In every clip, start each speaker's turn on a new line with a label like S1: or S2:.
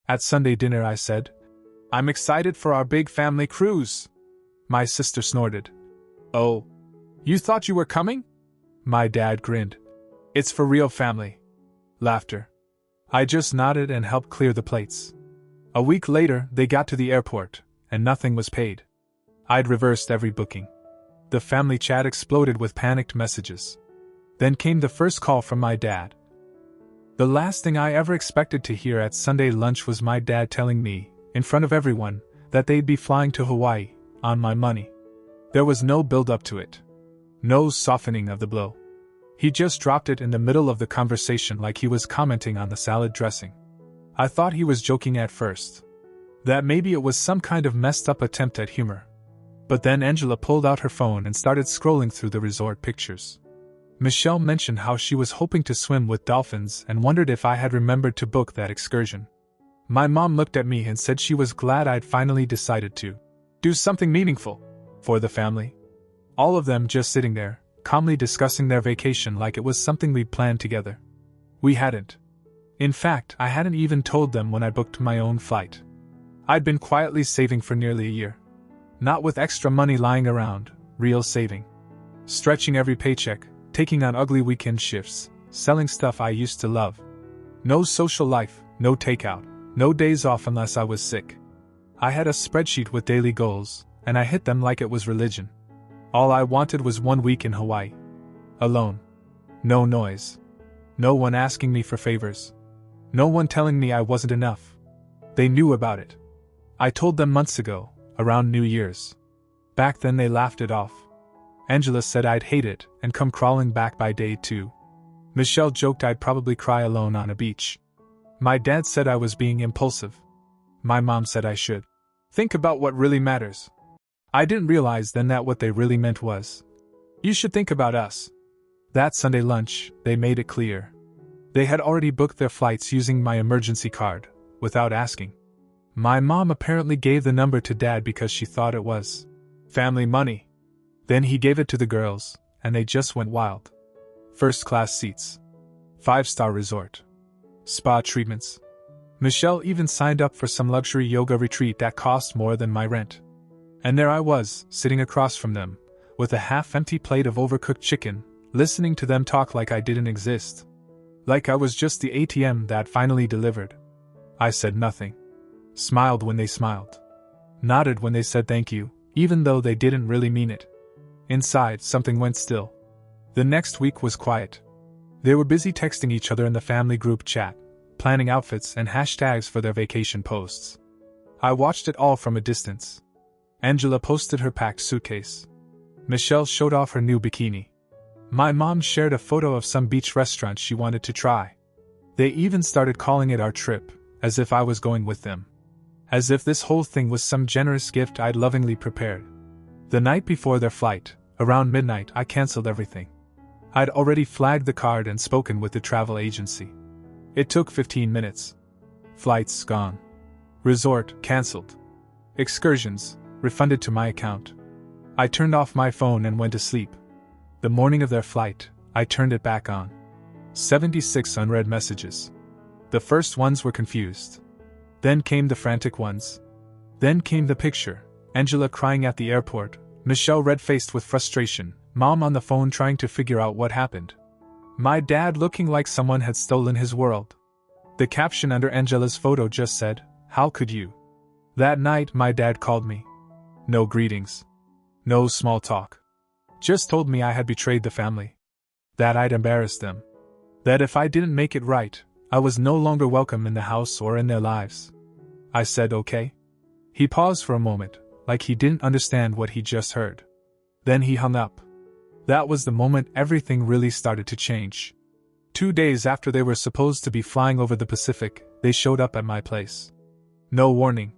S1: At Sunday dinner I said, "I'm excited for our big family cruise." My sister snorted. "Oh, you thought you were coming?" My dad grinned. "It's for real family." Laughter. I just nodded and helped clear the plates. A week later, they got to the airport, and nothing was paid. I'd reversed every booking. The family chat exploded with panicked messages. Then came the first call from my dad. The last thing I ever expected to hear at Sunday lunch was my dad telling me, in front of everyone, that they'd be flying to Hawaii, on my money. There was no build-up to it. No softening of the blow. He just dropped it in the middle of the conversation like he was commenting on the salad dressing. I thought he was joking at first. That maybe it was some kind of messed up attempt at humor. But then Angela pulled out her phone and started scrolling through the resort pictures. Michelle mentioned how she was hoping to swim with dolphins and wondered if I had remembered to book that excursion. My mom looked at me and said she was glad I'd finally decided to do something meaningful for the family. All of them just sitting there, calmly discussing their vacation like it was something we'd planned together. We hadn't. In fact, I hadn't even told them when I booked my own flight. I'd been quietly saving for nearly a year. Not with extra money lying around, real saving. Stretching every paycheck, taking on ugly weekend shifts, selling stuff I used to love. No social life, no takeout, no days off unless I was sick. I had a spreadsheet with daily goals, and I hit them like it was religion. All I wanted was 1 week in Hawaii. Alone. No noise. No one asking me for favors. No one telling me I wasn't enough. They knew about it. I told them months ago, around New Year's. Back then they laughed it off. Angela said I'd hate it and come crawling back by day 2. Michelle joked I'd probably cry alone on a beach. My dad said I was being impulsive. My mom said I should think about what really matters. I didn't realize then that what they really meant was, "You should think about us." That Sunday lunch, they made it clear. They had already booked their flights using my emergency card, without asking. My mom apparently gave the number to Dad because she thought it was family money. Then he gave it to the girls, and they just went wild. First-class seats. 5-star resort. Spa treatments. Michelle even signed up for some luxury yoga retreat that cost more than my rent. And there I was, sitting across from them, with a half-empty plate of overcooked chicken, listening to them talk like I didn't exist. Like I was just the ATM that finally delivered. I said nothing. Smiled when they smiled. Nodded when they said thank you, even though they didn't really mean it. Inside, something went still. The next week was quiet. They were busy texting each other in the family group chat, planning outfits and hashtags for their vacation posts. I watched it all from a distance. Angela posted her packed suitcase. Michelle showed off her new bikini. My mom shared a photo of some beach restaurant she wanted to try. They even started calling it our trip, as if I was going with them. As if this whole thing was some generous gift I'd lovingly prepared. The night before their flight, around midnight, I canceled everything. I'd already flagged the card and spoken with the travel agency. It took 15 minutes. Flights gone. Resort canceled. Excursions refunded to my account. I turned off my phone and went to sleep. The morning of their flight, I turned it back on. 76 unread messages. The first ones were confused. Then came the frantic ones. Then came the picture, Angela crying at the airport, Michelle red-faced with frustration, Mom on the phone trying to figure out what happened. My dad looking like someone had stolen his world. The caption under Angela's photo just said, "How could you?" That night my dad called me. No greetings. No small talk. Just told me I had betrayed the family. That I'd embarrassed them. That if I didn't make it right, I was no longer welcome in the house or in their lives. I said okay. He paused for a moment, like he didn't understand what he just heard. Then he hung up. That was the moment everything really started to change. 2 days after they were supposed to be flying over the Pacific, they showed up at my place. No warning.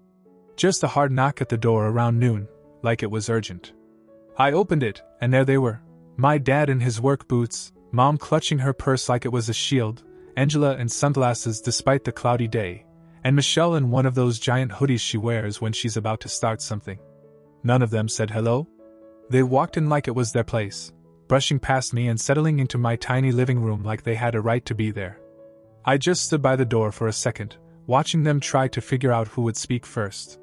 S1: Just a hard knock at the door around noon, like it was urgent. I opened it, and there they were. My dad in his work boots, Mom clutching her purse like it was a shield, Angela in sunglasses despite the cloudy day, and Michelle in one of those giant hoodies she wears when she's about to start something. None of them said hello. They walked in like it was their place, brushing past me and settling into my tiny living room like they had a right to be there. I just stood by the door for a second, watching them try to figure out who would speak first.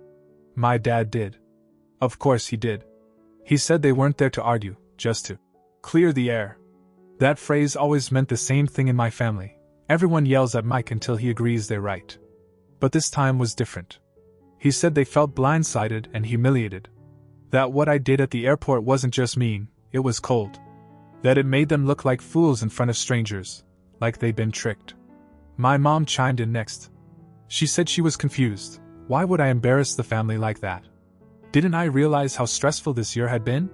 S1: My dad did. Of course he did. He said they weren't there to argue, just to clear the air. That phrase always meant the same thing in my family. Everyone yells at Mike until he agrees they're right. But this time was different. He said they felt blindsided and humiliated. That what I did at the airport wasn't just mean, it was cold. That it made them look like fools in front of strangers, like they'd been tricked. My mom chimed in next. She said she was confused. Why would I embarrass the family like that? Didn't I realize how stressful this year had been?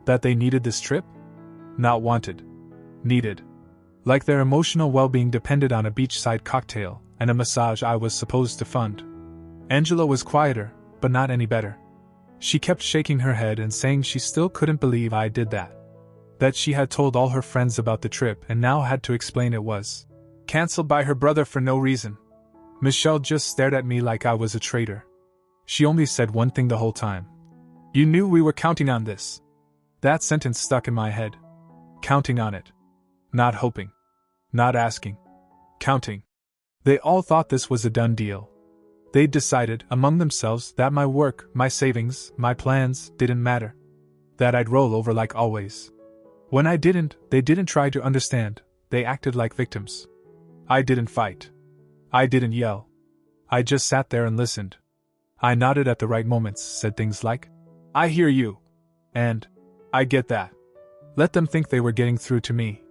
S1: That they needed this trip? Not wanted. Needed. Like their emotional well-being depended on a beachside cocktail and a massage I was supposed to fund. Angela was quieter, but not any better. She kept shaking her head and saying she still couldn't believe I did that. That she had told all her friends about the trip and now had to explain it was cancelled by her brother for no reason. Michelle just stared at me like I was a traitor. She only said one thing the whole time. You knew we were counting on this. That sentence stuck in my head. Counting on it. Not hoping. Not asking. Counting. They all thought this was a done deal. They'd decided, among themselves, that my work, my savings, my plans, didn't matter. That I'd roll over like always. When I didn't, they didn't try to understand, they acted like victims. I didn't fight. I didn't yell. I just sat there and listened. I nodded at the right moments, said things like, I hear you. And, I get that. Let them think they were getting through to me.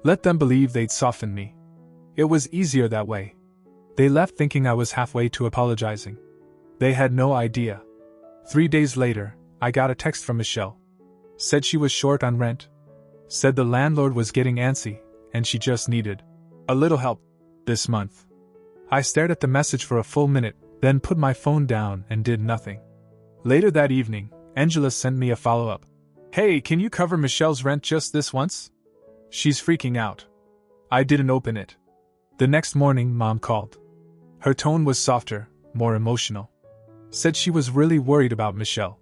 S1: Let them believe they'd soften me. It was easier that way. They left thinking I was halfway to apologizing. They had no idea. 3 days later, I got a text from Michelle. Said she was short on rent. Said the landlord was getting antsy, and she just needed a little help this month. I stared at the message for a full minute, then put my phone down and did nothing. Later that evening, Angela sent me a follow-up. Hey, can you cover Michelle's rent just this once? She's freaking out. I didn't open it. The next morning, Mom called. Her tone was softer, more emotional. Said she was really worried about Michelle.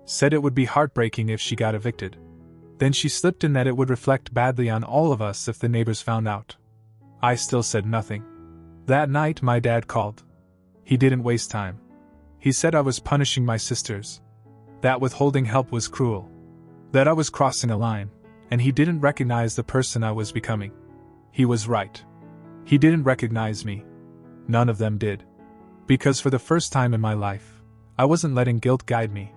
S1: Said it would be heartbreaking if she got evicted. Then she slipped in that it would reflect badly on all of us if the neighbors found out. I still said nothing. That night, my dad called. He didn't waste time. He said I was punishing my sisters. That withholding help was cruel. That I was crossing a line, and he didn't recognize the person I was becoming. He was right. He didn't recognize me. None of them did. Because for the first time in my life, I wasn't letting guilt guide me.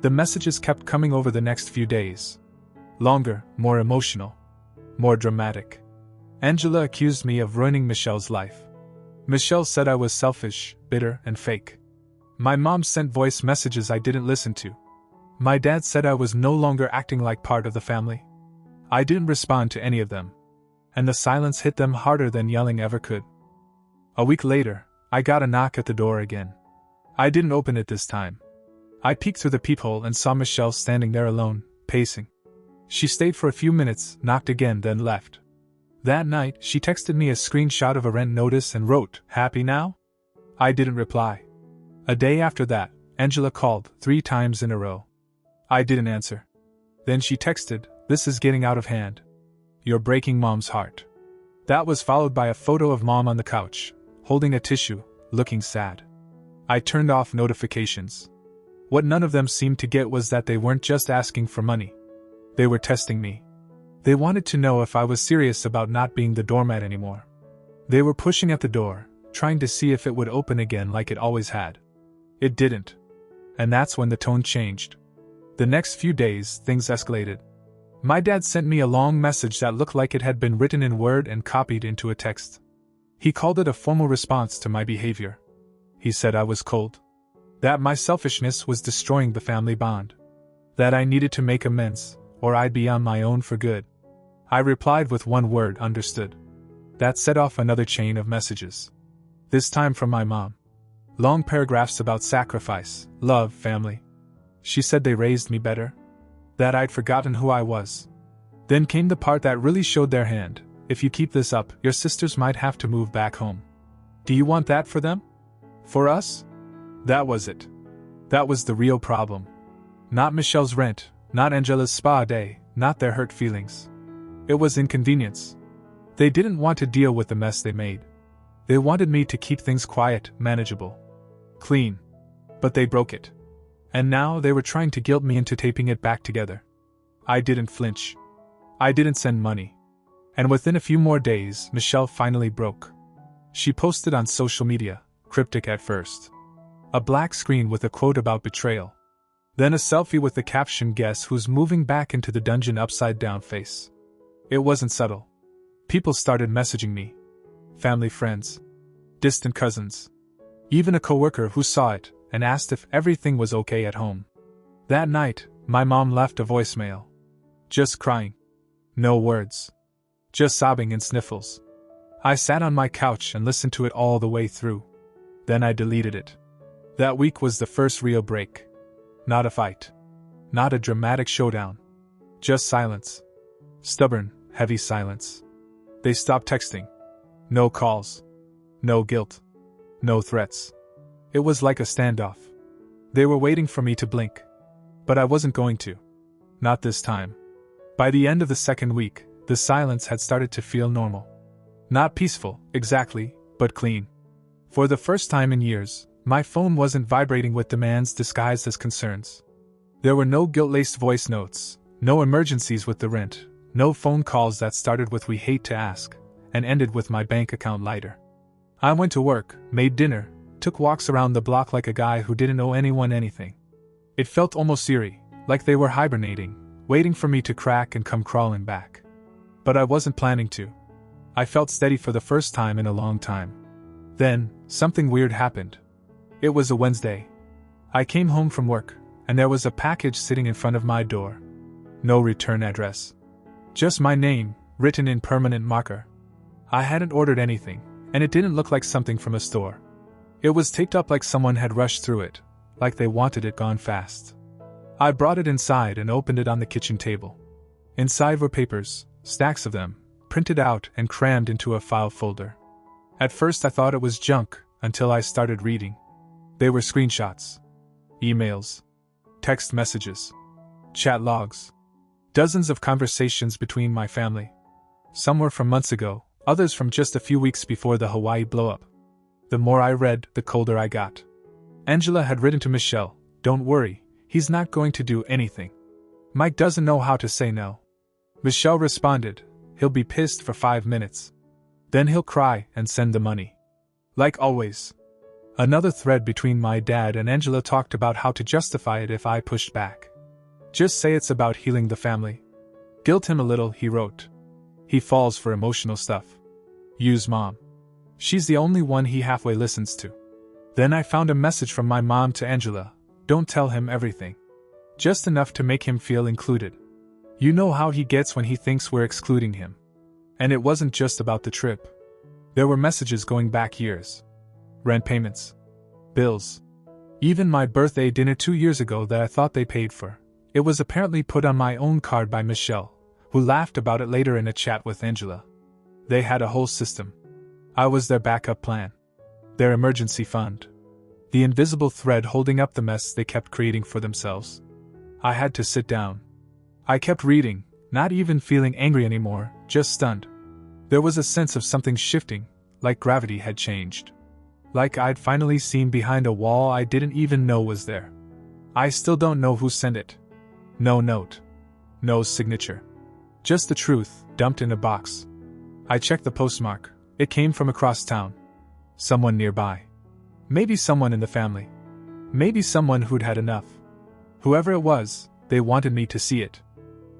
S1: The messages kept coming over the next few days. Longer, more emotional. More dramatic. Angela accused me of ruining Michelle's life. Michelle said I was selfish, bitter, and fake. My mom sent voice messages I didn't listen to. My dad said I was no longer acting like part of the family. I didn't respond to any of them. And the silence hit them harder than yelling ever could. A week later, I got a knock at the door again. I didn't open it this time. I peeked through the peephole and saw Michelle standing there alone, pacing. She stayed for a few minutes, knocked again, then left. That night, she texted me a screenshot of a rent notice and wrote, "Happy now?" I didn't reply. A day after that, Angela called 3 times in a row. I didn't answer. Then she texted, "This is getting out of hand. You're breaking Mom's heart." That was followed by a photo of Mom on the couch, holding a tissue, looking sad. I turned off notifications. What none of them seemed to get was that they weren't just asking for money. They were testing me. They wanted to know if I was serious about not being the doormat anymore. They were pushing at the door, trying to see if it would open again like it always had. It didn't. And that's when the tone changed. The next few days, things escalated. My dad sent me a long message that looked like it had been written in Word and copied into a text. He called it a formal response to my behavior. He said I was cold. That my selfishness was destroying the family bond. That I needed to make amends, or I'd be on my own for good. I replied with one word, understood. That set off another chain of messages. This time from my mom. Long paragraphs about sacrifice, love, family. She said they raised me better. That I'd forgotten who I was. Then came the part that really showed their hand. If you keep this up, your sisters might have to move back home. Do you want that for them? For us? That was it. That was the real problem. Not Michelle's rent, not Angela's spa day, not their hurt feelings. It was inconvenience. They didn't want to deal with the mess they made. They wanted me to keep things quiet, manageable, clean. But they broke it. And now they were trying to guilt me into taping it back together. I didn't flinch. I didn't send money. And within a few more days, Michelle finally broke. She posted on social media, cryptic at first. A black screen with a quote about betrayal. Then a selfie with the caption, "Guess who's moving back into the dungeon," upside down face. It wasn't subtle. People started messaging me. Family, friends, distant cousins. Even a coworker who saw it and asked if everything was okay at home. That night, my mom left a voicemail. Just crying. No words. Just sobbing and sniffles. I sat on my couch and listened to it all the way through. Then I deleted it. That week was the first real break. Not a fight. Not a dramatic showdown. Just silence. Stubborn, heavy silence. They stopped texting. No calls. No guilt. No threats. It was like a standoff. They were waiting for me to blink. But I wasn't going to. Not this time. By the end of the second week, the silence had started to feel normal. Not peaceful, exactly, but clean. For the first time in years, my phone wasn't vibrating with demands disguised as concerns. There were no guilt-laced voice notes, no emergencies with the rent, no phone calls that started with "we hate to ask," and ended with "my bank account lighter." I went to work, made dinner, took walks around the block like a guy who didn't owe anyone anything. It felt almost eerie, like they were hibernating, waiting for me to crack and come crawling back. But I wasn't planning to. I felt steady for the first time in a long time. Then, something weird happened. It was a Wednesday. I came home from work, and there was a package sitting in front of my door. No return address. Just my name, written in permanent marker. I hadn't ordered anything, and it didn't look like something from a store. It was taped up like someone had rushed through it, like they wanted it gone fast. I brought it inside and opened it on the kitchen table. Inside were papers, stacks of them, printed out and crammed into a file folder. At first I thought it was junk, until I started reading. They were screenshots, emails, text messages, chat logs, dozens of conversations between my family. Some were from months ago, others from just a few weeks before the Hawaii blow-up. The more I read, the colder I got. Angela had written to Michelle, "Don't worry, he's not going to do anything. Mike doesn't know how to say no." Michelle responded, "He'll be pissed for 5 minutes. Then he'll cry and send the money." Like always. Another thread between my dad and Angela talked about how to justify it if I pushed back. "Just say it's about healing the family. Guilt him a little," he wrote. "He falls for emotional stuff. Use Mom. She's the only one he halfway listens to." Then I found a message from my mom to Angela. "Don't tell him everything. Just enough to make him feel included. You know how he gets when he thinks we're excluding him." And it wasn't just about the trip. There were messages going back years. Rent payments. Bills. Even my birthday dinner 2 years ago that I thought they paid for. It was apparently put on my own card by Michelle, who laughed about it later in a chat with Angela. They had a whole system. I was their backup plan. Their emergency fund. The invisible thread holding up the mess they kept creating for themselves. I had to sit down. I kept reading, not even feeling angry anymore, just stunned. There was a sense of something shifting, like gravity had changed. Like I'd finally seen behind a wall I didn't even know was there. I still don't know who sent it. No note. No signature. Just the truth, dumped in a box. I checked the postmark. It came from across town. Someone nearby. Maybe someone in the family. Maybe someone who'd had enough. Whoever it was, they wanted me to see it.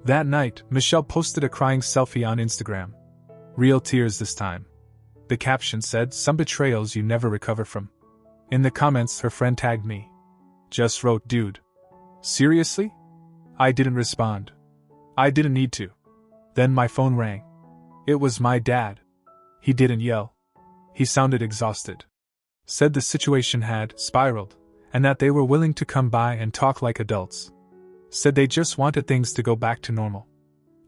S1: That night, Michelle posted a crying selfie on Instagram. Real tears this time. The caption said, "Some betrayals you never recover from." In the comments, her friend tagged me. Just wrote, "Dude. Seriously?" I didn't respond. I didn't need to. Then my phone rang. It was my dad. He didn't yell. He sounded exhausted. Said the situation had spiraled, and that they were willing to come by and talk like adults. Said they just wanted things to go back to normal.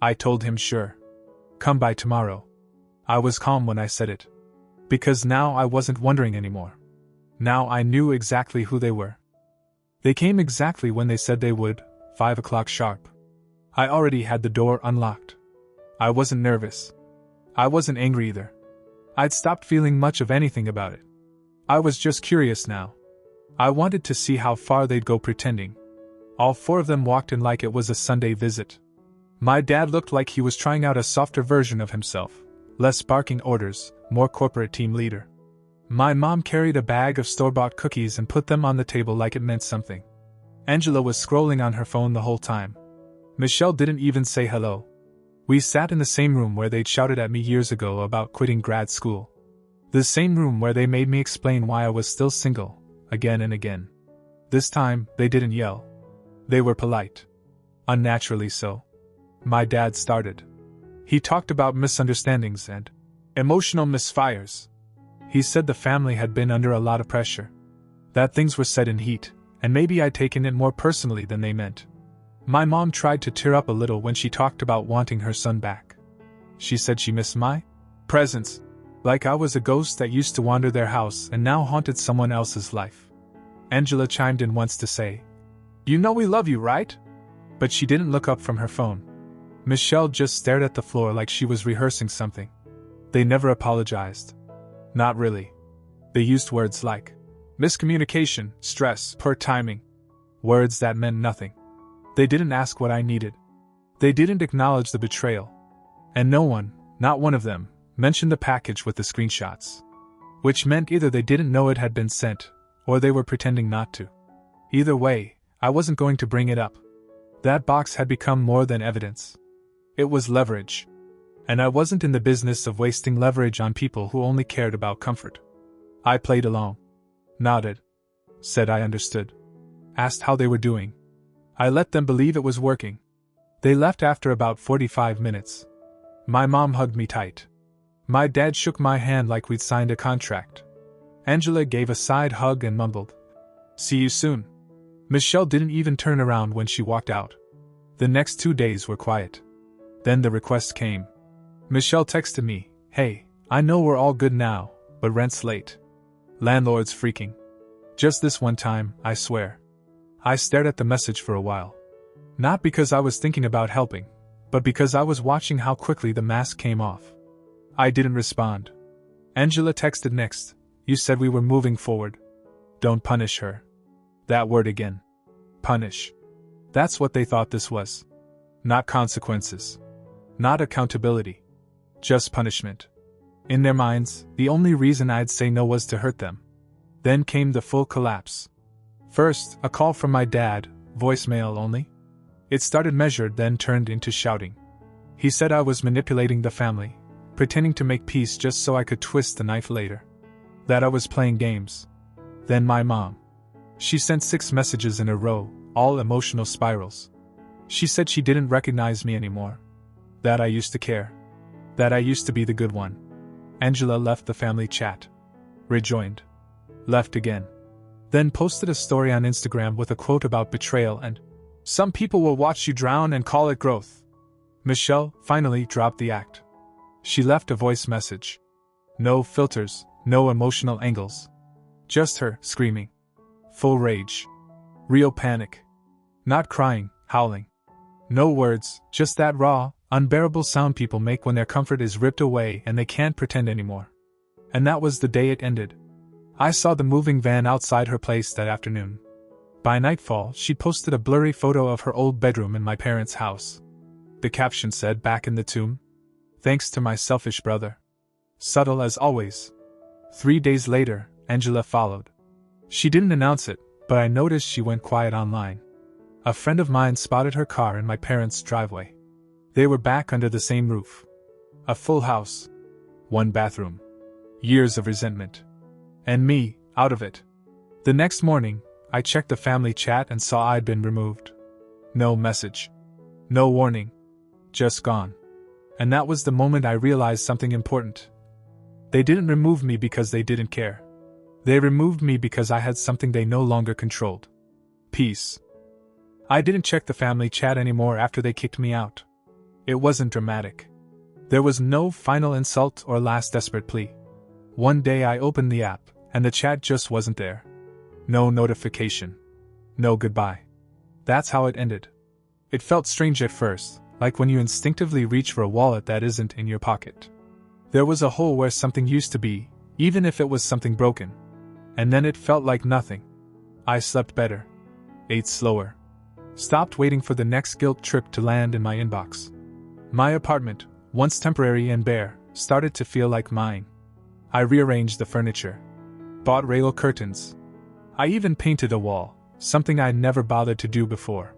S1: I told him sure. Come by tomorrow. I was calm when I said it. Because now I wasn't wondering anymore. Now I knew exactly who they were. They came exactly when they said they would, 5 o'clock sharp. I already had the door unlocked. I wasn't nervous. I wasn't angry either. I'd stopped feeling much of anything about it. I was just curious now. I wanted to see how far they'd go pretending. All four of them walked in like it was a Sunday visit. My dad looked like he was trying out a softer version of himself, less barking orders, more corporate team leader. My mom carried a bag of store-bought cookies and put them on the table like it meant something. Angela was scrolling on her phone the whole time. Michelle didn't even say hello. We sat in the same room where they'd shouted at me years ago about quitting grad school. The same room where they made me explain why I was still single, again and again. This time, they didn't yell. They were polite. Unnaturally so. My dad started. He talked about misunderstandings and emotional misfires. He said the family had been under a lot of pressure. That things were said in heat, and maybe I'd taken it more personally than they meant. My mom tried to tear up a little when she talked about wanting her son back. She said she missed my presence, like I was a ghost that used to wander their house and now haunted someone else's life. Angela chimed in once to say, "You know we love you, right?" But she didn't look up from her phone. Michelle just stared at the floor like she was rehearsing something. They never apologized. Not really. They used words like miscommunication, stress, poor timing. Words that meant nothing. They didn't ask what I needed. They didn't acknowledge the betrayal. And no one, not one of them, mentioned the package with the screenshots. Which meant either they didn't know it had been sent, or they were pretending not to. Either way, I wasn't going to bring it up. That box had become more than evidence. It was leverage. And I wasn't in the business of wasting leverage on people who only cared about comfort. I played along. Nodded. Said I understood. Asked how they were doing. I let them believe it was working. They left after about 45 minutes. My mom hugged me tight. My dad shook my hand like we'd signed a contract. Angela gave a side hug and mumbled, "See you soon." Michelle didn't even turn around when she walked out. The next 2 days were quiet. Then the request came. Michelle texted me, "Hey, I know we're all good now, but rent's late. Landlord's freaking." Just this one time, I swear. I stared at the message for a while. Not because I was thinking about helping, but because I was watching how quickly the mask came off. I didn't respond. Angela texted next, "You said we were moving forward. Don't punish her." That word again. Punish. That's what they thought this was. Not consequences. Not accountability. Just punishment. In their minds, the only reason I'd say no was to hurt them. Then came the full collapse. First, a call from my dad, voicemail only. It started measured, then turned into shouting. He said I was manipulating the family, pretending to make peace just so I could twist the knife later. That I was playing games. Then my mom. She sent 6 messages in a row, all emotional spirals. She said she didn't recognize me anymore. That I used to care. That I used to be the good one. Angela left the family chat. Rejoined. Left again. Then posted a story on Instagram with a quote about betrayal and, "Some people will watch you drown and call it growth." Michelle finally dropped the act. She left a voice message. No filters, no emotional angles. Just her, screaming. Full rage. Real panic. Not crying, howling. No words, just that raw, unbearable sound people make when their comfort is ripped away and they can't pretend anymore. And that was the day it ended. I saw the moving van outside her place that afternoon. By nightfall, she'd posted a blurry photo of her old bedroom in my parents' house. The caption said, "Back in the tomb. Thanks to my selfish brother." Subtle as always. 3 days later, Angela followed. She didn't announce it, but I noticed she went quiet online. A friend of mine spotted her car in my parents' driveway. They were back under the same roof. A full house. 1 bathroom. Years of resentment. And me, out of it. The next morning, I checked the family chat and saw I'd been removed. No message. No warning. Just gone. And that was the moment I realized something important. They didn't remove me because they didn't care. They removed me because I had something they no longer controlled. Peace. I didn't check the family chat anymore after they kicked me out. It wasn't dramatic. There was no final insult or last desperate plea. One day I opened the app, and the chat just wasn't there. No notification. No goodbye. That's how it ended. It felt strange at first, like when you instinctively reach for a wallet that isn't in your pocket. There was a hole where something used to be, even if it was something broken. And then it felt like nothing. I slept better. Ate slower. Stopped waiting for the next guilt trip to land in my inbox. My apartment, once temporary and bare, started to feel like mine. I rearranged the furniture. Bought rail curtains. I even painted a wall, something I'd never bothered to do before.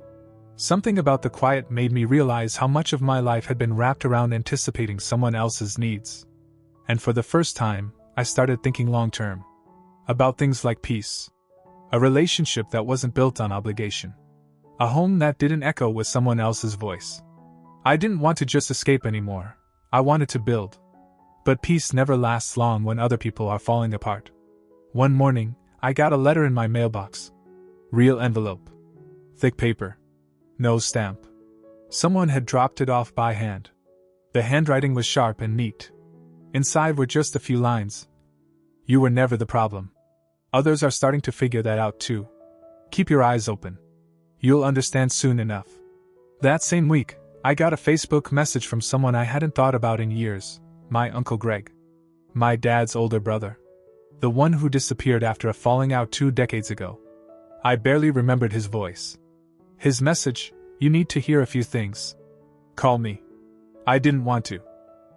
S1: Something about the quiet made me realize how much of my life had been wrapped around anticipating someone else's needs. And for the first time, I started thinking long-term. About things like peace. A relationship that wasn't built on obligation. A home that didn't echo with someone else's voice. I didn't want to just escape anymore. I wanted to build. But peace never lasts long when other people are falling apart. One morning, I got a letter in my mailbox. Real envelope. Thick paper. No stamp. Someone had dropped it off by hand. The handwriting was sharp and neat. Inside were just a few lines. You were never the problem. Others are starting to figure that out too. Keep your eyes open. You'll understand soon enough. That same week, I got a Facebook message from someone I hadn't thought about in years, my Uncle Greg. My dad's older brother. The one who disappeared after a falling out 2 decades ago. I barely remembered his voice. His message, you need to hear a few things. Call me. I didn't want to.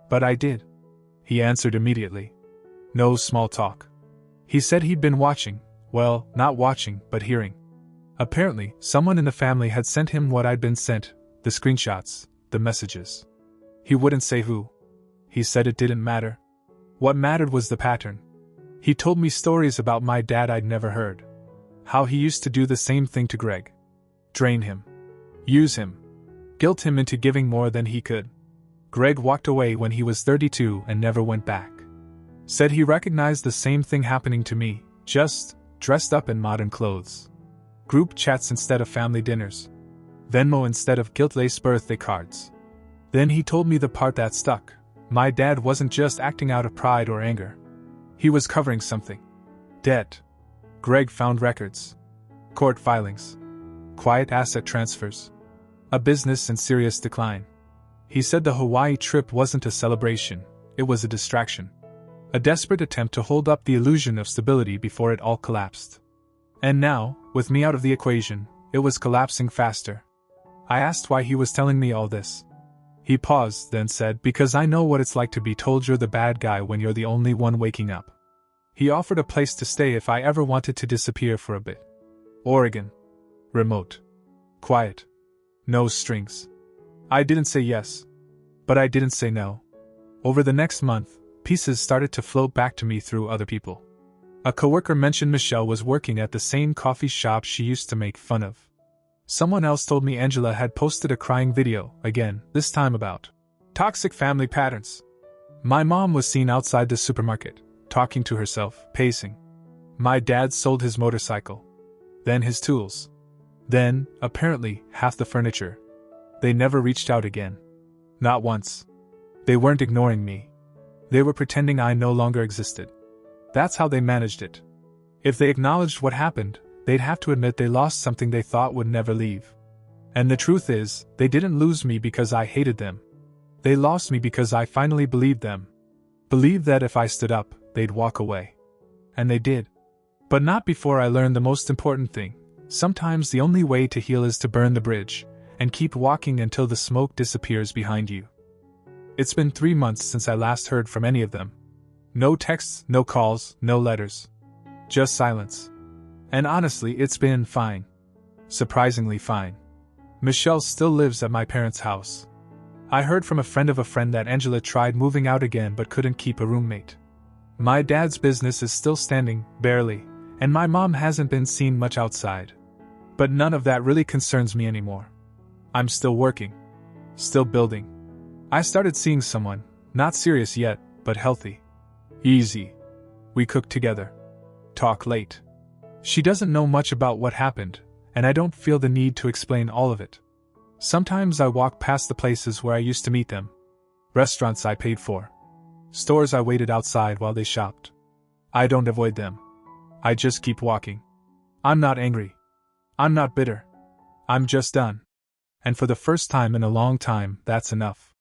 S1: But I did. He answered immediately. No small talk. He said he'd been watching, well, not watching, but hearing. Apparently, someone in the family had sent him what I'd been sent, the screenshots, the messages. He wouldn't say who. He said it didn't matter. What mattered was the pattern. He told me stories about my dad I'd never heard. How he used to do the same thing to Greg. Drain him. Use him. Guilt him into giving more than he could. Greg walked away when he was 32 and never went back. Said he recognized the same thing happening to me, just dressed up in modern clothes. Group chats instead of family dinners. Venmo instead of guilt-laced birthday cards. Then he told me the part that stuck. My dad wasn't just acting out of pride or anger. He was covering something. Debt. Greg found records. Court filings. Quiet asset transfers. A business in serious decline. He said the Hawaii trip wasn't a celebration, it was a distraction. A desperate attempt to hold up the illusion of stability before it all collapsed. And now, with me out of the equation, it was collapsing faster. I asked why he was telling me all this. He paused, then said, because I know what it's like to be told you're the bad guy when you're the only one waking up. He offered a place to stay if I ever wanted to disappear for a bit. Oregon. Remote. Quiet. No strings. I didn't say yes. But I didn't say no. Over the next month, pieces started to float back to me through other people. A coworker mentioned Michelle was working at the same coffee shop she used to make fun of. Someone else told me Angela had posted a crying video, again, this time about toxic family patterns. My mom was seen outside the supermarket, talking to herself, pacing. My dad sold his motorcycle. Then his tools. Then, apparently, half the furniture. They never reached out again. Not once. They weren't ignoring me. They were pretending I no longer existed. That's how they managed it. If they acknowledged what happened, they'd have to admit they lost something they thought would never leave. And the truth is, they didn't lose me because I hated them. They lost me because I finally believed them. Believed that if I stood up, they'd walk away. And they did. But not before I learned the most important thing. Sometimes the only way to heal is to burn the bridge, and keep walking until the smoke disappears behind you. It's been 3 months since I last heard from any of them. No texts, no calls, no letters. Just silence. And honestly, it's been fine. Surprisingly fine. Michelle still lives at my parents' house. I heard from a friend of a friend that Angela tried moving out again but couldn't keep a roommate. My dad's business is still standing, barely, and my mom hasn't been seen much outside. But none of that really concerns me anymore. I'm still working. Still building. I started seeing someone, not serious yet, but healthy. Easy. We cook together. Talk late. She doesn't know much about what happened, and I don't feel the need to explain all of it. Sometimes I walk past the places where I used to meet them. Restaurants I paid for. Stores I waited outside while they shopped. I don't avoid them. I just keep walking. I'm not angry. I'm not bitter. I'm just done. And for the first time in a long time, that's enough.